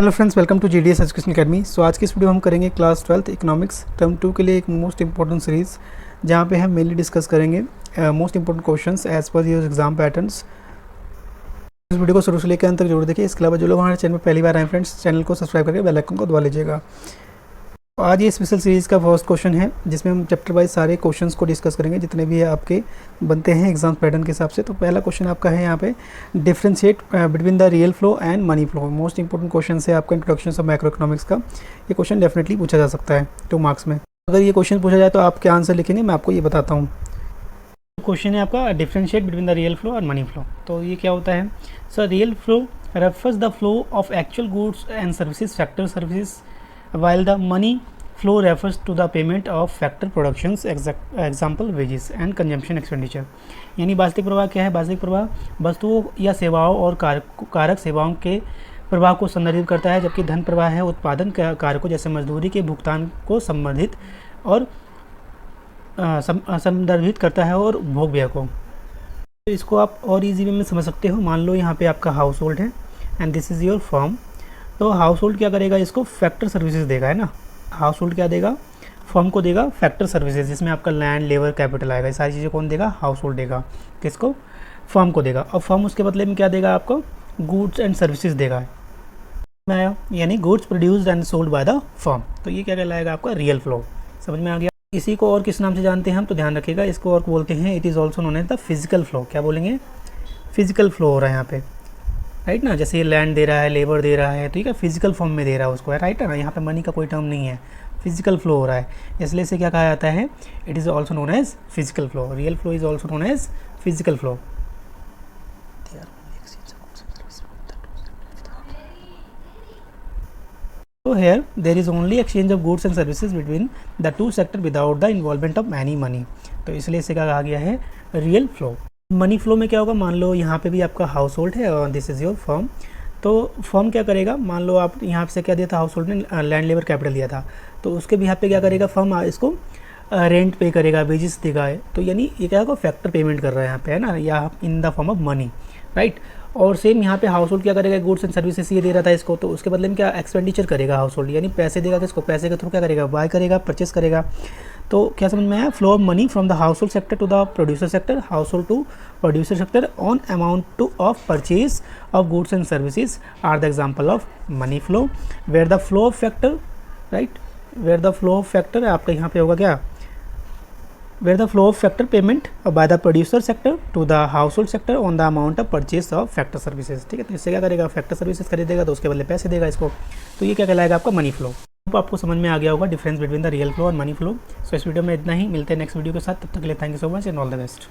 Hello friends, welcome to GDS education academy. So आज की इस वीडियो हम करेंगे क्लास 12th इकोनॉमिक्स टर्म 2 के लिए एक मोस्ट इंपॉर्टेंट सीरीज़, जहाँ पे हम मेनली डिस्कस करेंगे most important questions as per your exam patterns. इस वीडियो को शुरू से लेकर अंत तक जरूर देखिए। इसके अलावा जो लोग हमारे चैनल पर पहली बार आए फ्रेंड्स, चैनल को सब्सक्राइब करके बेल आइकन को दबा लीजिएगा। तो आज ये स्पेशल सीरीज़ का फर्स्ट क्वेश्चन है, जिसमें हम चैप्टर वाइज सारे क्वेश्चंस को डिस्कस करेंगे जितने भी आपके बनते हैं एग्जाम पैटर्न के हिसाब से। तो पहला क्वेश्चन आपका है यहाँ पे, differentiate between the real flow and money flow. Most important question है आपका इंट्रोडक्शन ऑफ मैक्रो इकोनॉमिक्स का। ये क्वेश्चन डेफिनेटली पूछा जा सकता है 2 मार्क्स में। अगर ये क्वेश्चन पूछा जाए तो आप क्या आंसर लिखेंगे, मैं आपको ये बताता हूँ। क्वेश्चन है आपका, differentiate between the real flow और मनी फ्लो। तो ये क्या होता है? So real flow refers the flow of actual goods and services, factor services, while the money flow refers to the payment of factor productions, example wages and consumption expenditure. यानी वास्तविक प्रवाह क्या है? वास्तविक प्रवाह वस्तुओं या सेवाओं और कारक सेवाओं के प्रवाह को संदर्भित करता है, जबकि धन प्रवाह है उत्पादन कारकों जैसे मजदूरी के भुगतान को संबंधित और संदर्भित करता है और भोग व्यय को। तो इसको आप और इजी वे में समझ सकते हो। मान लो यहाँ पे आपका हाउस होल्ड है and this is your firm. तो हाउस होल्ड क्या करेगा? इसको फैक्टर सर्विसेज देगा, है ना। हाउस होल्ड क्या देगा? फर्म को देगा फैक्टर सर्विसेज, जिसमें आपका लैंड, लेबर, कैपिटल आएगा। ये सारी चीज़ें कौन देगा? हाउस होल्ड देगा। किसको? फर्म को देगा। और फर्म उसके बदले में क्या देगा आपको? गुड्स एंड सर्विसेज देगा। आया, यानी goods produced and sold by the firm. तो ये क्या कहलाएगा? आपका रियल फ्लो। समझ में आ गया? इसी को और किस नाम से जानते हैं हम? तो ध्यान रखिएगा, इसको और बोलते हैं, it is also known as the physical flow. क्या बोलेंगे? फिजिकल फ्लो हो रहा है यहाँ पे, राइट ना। जैसे ये लैंड दे रहा है, लेबर दे रहा है, ठीक है, फिजिकल फॉर्म में दे रहा है उसको, है राइट है ना। यहाँ पे मनी का कोई टर्म नहीं है, फिजिकल फ्लो हो रहा है, इसलिए इसे क्या कहा जाता है? It is also known as physical flow. Real flow is also known as physical flow. So here there is only exchange of goods and services between the two sector without the involvement of any money। तो इसलिए इसे क्या कहा गया है? Real flow. Money flow में क्या होगा? मान लो यहाँ पे भी आपका हाउस होल्ड है और दिस इज़ योर फर्म। तो फर्म क्या करेगा? मान लो आप यहाँ से क्या दिया था? हाउस होल्ड ने लैंड, लेबर, कैपिटल दिया था। तो उसके भी यहाँ पे क्या करेगा? फर्म इसको रेंट पे करेगा, वेजेस देगा। तो यानी ये क्या होगा? फैक्टर पेमेंट कर रहा है यहाँ पे, है ना, या in the form of money, right. और सेम यहाँ पे हाउस होल्ड क्या करेगा? गुड्स एंड सर्विसेज ये दे रहा था इसको, तो उसके बदले में क्या एक्सपेंडिचर करेगा हाउस होल्ड, यानी पैसे देगा। किसको? पैसे के थ्रू क्या करेगा? बाय करेगा, परचेस करेगा। तो क्या समझ में आया? Flow of money from the household sector to the producer sector, household to producer sector on amount to of purchase of goods and services are the example of money flow. Where the flow of factor, right, where the flow of factor आपका यहाँ पे होगा क्या? where the flow of factor payment by the producer sector to the household sector on the amount of purchase of factor services। ठीक है, तो इससे क्या करेगा? फैक्टर सर्विसेज खरीदेगा तो उसके बदले पैसे देगा इसको। तो ये क्या कहलाएगा? आपका मनी फ्लो। तो आपको समझ में आ गया होगा difference between the real flow और मनी फ्लो। सो इस वीडियो में इतना ही, मिलते हैं नेक्स्ट वीडियो के साथ। तब तक के लिए thank you so much and all the best.